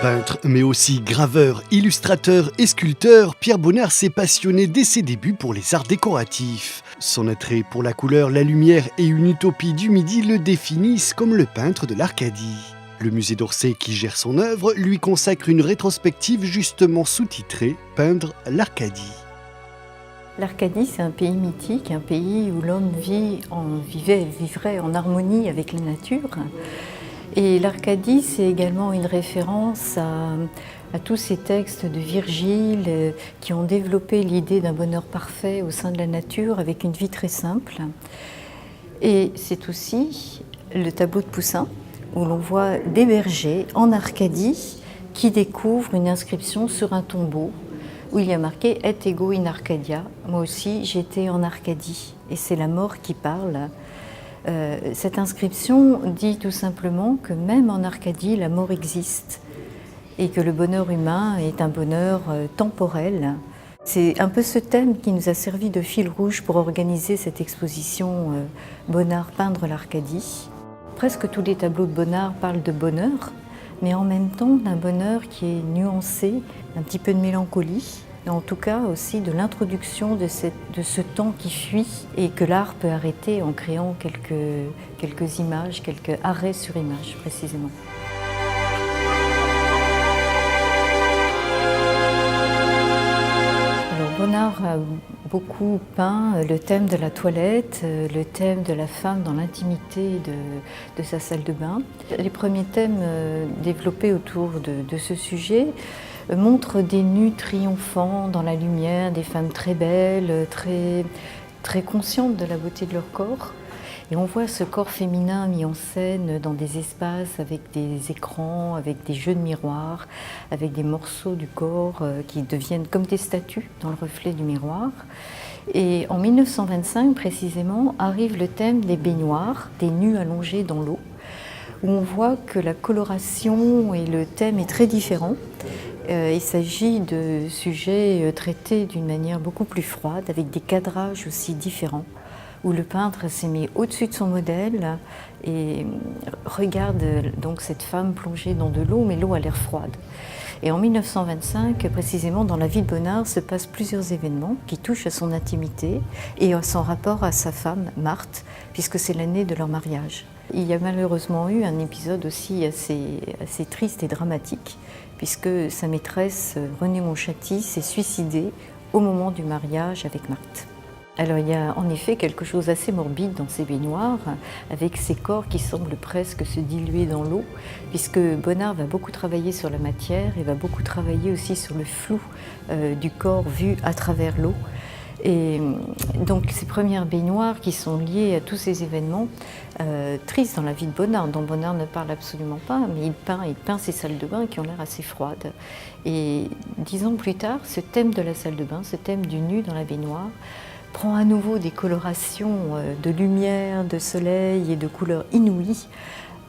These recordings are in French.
Peintre, mais aussi graveur, illustrateur et sculpteur, Pierre Bonnard s'est passionné dès ses débuts pour les arts décoratifs. Son attrait pour la couleur, la lumière et une utopie du Midi le définissent comme le peintre de l'Arcadie. Le musée d'Orsay, qui gère son œuvre, lui consacre une rétrospective justement sous-titrée « Peindre l'Arcadie ». L'Arcadie, c'est un pays mythique, un pays où l'homme vivrait en harmonie avec la nature. Et l'Arcadie, c'est également une référence à tous ces textes de Virgile qui ont développé l'idée d'un bonheur parfait au sein de la nature avec une vie très simple. Et c'est aussi le tableau de Poussin où l'on voit des bergers en Arcadie qui découvrent une inscription sur un tombeau où il y a marqué « Et ego in Arcadia ». Moi aussi, j'étais en Arcadie et c'est la mort qui parle. Cette inscription dit tout simplement que même en Arcadie, la mort existe et que le bonheur humain est un bonheur temporel. C'est un peu ce thème qui nous a servi de fil rouge pour organiser cette exposition Bonnard peindre l'Arcadie. Presque tous les tableaux de Bonnard parlent de bonheur, mais en même temps d'un bonheur qui est nuancé, un petit peu de mélancolie, et en tout cas aussi de l'introduction de ce temps qui fuit et que l'art peut arrêter en créant quelques images, quelques arrêts sur images précisément. Alors Bonnard a beaucoup peint le thème de la toilette, le thème de la femme dans l'intimité de sa salle de bain. Les premiers thèmes développés autour de ce sujet montrent des nus triomphants dans la lumière, des femmes très belles, très conscientes de la beauté de leur corps. Et on voit ce corps féminin mis en scène dans des espaces avec des écrans, avec des jeux de miroirs, avec des morceaux du corps qui deviennent comme des statues dans le reflet du miroir. Et en 1925, précisément, arrive le thème des baignoires, des nus allongés dans l'eau, où on voit que la coloration et le thème est très différent. Il s'agit de sujets traités d'une manière beaucoup plus froide, avec des cadrages aussi différents, où le peintre s'est mis au-dessus de son modèle et regarde donc cette femme plongée dans de l'eau, mais l'eau a l'air froide. Et en 1925, précisément dans la vie de Bonnard, se passent plusieurs événements qui touchent à son intimité et à son rapport à sa femme, Marthe, puisque c'est l'année de leur mariage. Il y a malheureusement eu un épisode aussi assez triste et dramatique, puisque sa maîtresse, Renée Montchâty, s'est suicidée au moment du mariage avec Marthe. Alors il y a en effet quelque chose d'assez morbide dans ces baignoires, avec ces corps qui semblent presque se diluer dans l'eau, puisque Bonnard va beaucoup travailler sur la matière et va beaucoup travailler aussi sur le flou du corps vu à travers l'eau. Et donc ces premières baignoires qui sont liées à tous ces événements tristes dans la vie de Bonnard, dont Bonnard ne parle absolument pas, mais il peint ces salles de bain qui ont l'air assez froides. Et 10 ans plus tard, ce thème de la salle de bain, ce thème du nu dans la baignoire, prend à nouveau des colorations de lumière, de soleil et de couleurs inouïes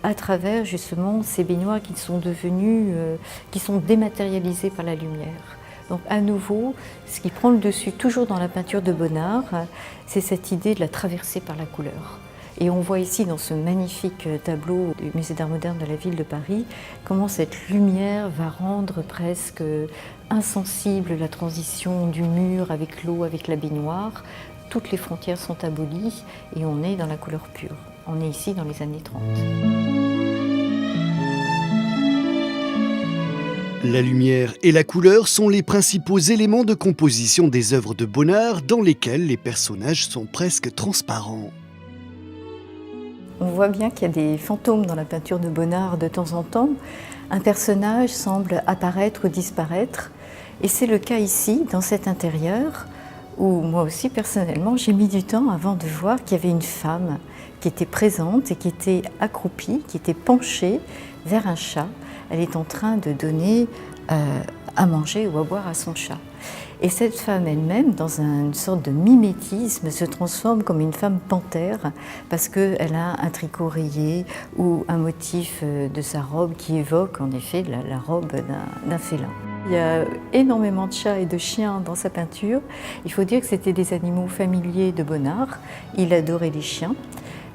à travers justement ces baignoires qui sont dématérialisées par la lumière. Donc à nouveau, ce qui prend le dessus toujours dans la peinture de Bonnard, c'est cette idée de la traversée par la couleur. Et on voit ici dans ce magnifique tableau du Musée d'Art moderne de la ville de Paris comment cette lumière va rendre presque insensible la transition du mur avec l'eau, avec la baignoire. Toutes les frontières sont abolies et on est dans la couleur pure. On est ici dans les années 30. La lumière et la couleur sont les principaux éléments de composition des œuvres de Bonnard dans lesquelles les personnages sont presque transparents. On voit bien qu'il y a des fantômes dans la peinture de Bonnard de temps en temps. Un personnage semble apparaître ou disparaître. Et c'est le cas ici, dans cet intérieur, où moi aussi, personnellement, j'ai mis du temps avant de voir qu'il y avait une femme qui était présente et qui était accroupie, qui était penchée vers un chat. Elle est en train de donner à manger ou à boire à son chat. Et cette femme elle-même, dans une sorte de mimétisme, se transforme comme une femme panthère parce qu'elle a un tricot rayé ou un motif de sa robe qui évoque en effet la robe d'un félin. Il y a énormément de chats et de chiens dans sa peinture. Il faut dire que c'était des animaux familiers de Bonnard. Il adorait les chiens.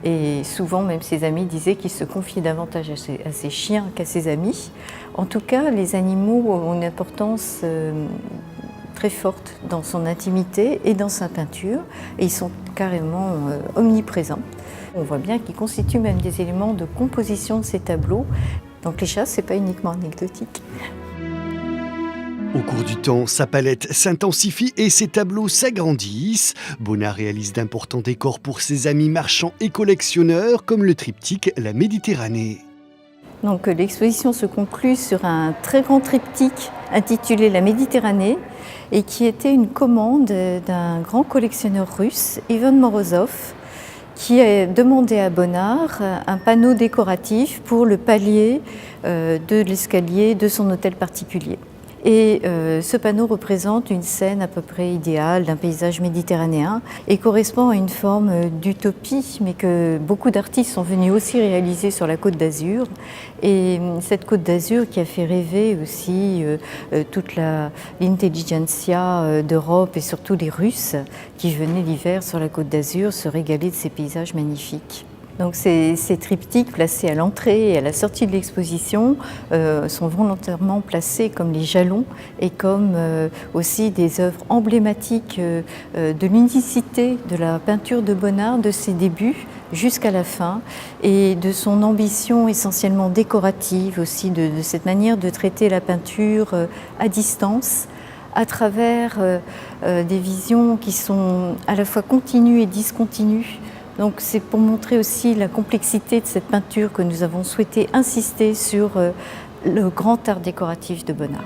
Et souvent, même ses amis disaient qu'il se confiait davantage à ses chiens qu'à ses amis. En tout cas, les animaux ont une importance très forte dans son intimité et dans sa peinture, et ils sont carrément omniprésents. On voit bien qu'ils constituent même des éléments de composition de ces tableaux. Donc les chats, ce n'est pas uniquement anecdotique. Au cours du temps, sa palette s'intensifie et ses tableaux s'agrandissent. Bonnard réalise d'importants décors pour ses amis marchands et collectionneurs, comme le triptyque La Méditerranée. Donc l'exposition se conclut sur un très grand triptyque intitulé La Méditerranée et qui était une commande d'un grand collectionneur russe, Ivan Morozov, qui a demandé à Bonnard un panneau décoratif pour le palier de l'escalier de son hôtel particulier. Et ce panneau représente une scène à peu près idéale d'un paysage méditerranéen et correspond à une forme d'utopie, mais que beaucoup d'artistes sont venus aussi réaliser sur la Côte d'Azur. Et cette Côte d'Azur qui a fait rêver aussi toute l'intelligentsia d'Europe et surtout les Russes qui venaient l'hiver sur la Côte d'Azur se régaler de ces paysages magnifiques. Donc ces triptyques placés à l'entrée et à la sortie de l'exposition sont volontairement placés comme les jalons et comme aussi des œuvres emblématiques de l'unicité de la peinture de Bonnard, de ses débuts jusqu'à la fin, et de son ambition essentiellement décorative aussi, de cette manière de traiter la peinture à distance, à travers des visions qui sont à la fois continues et discontinues. Donc c'est pour montrer aussi la complexité de cette peinture que nous avons souhaité insister sur le grand art décoratif de Bonnard.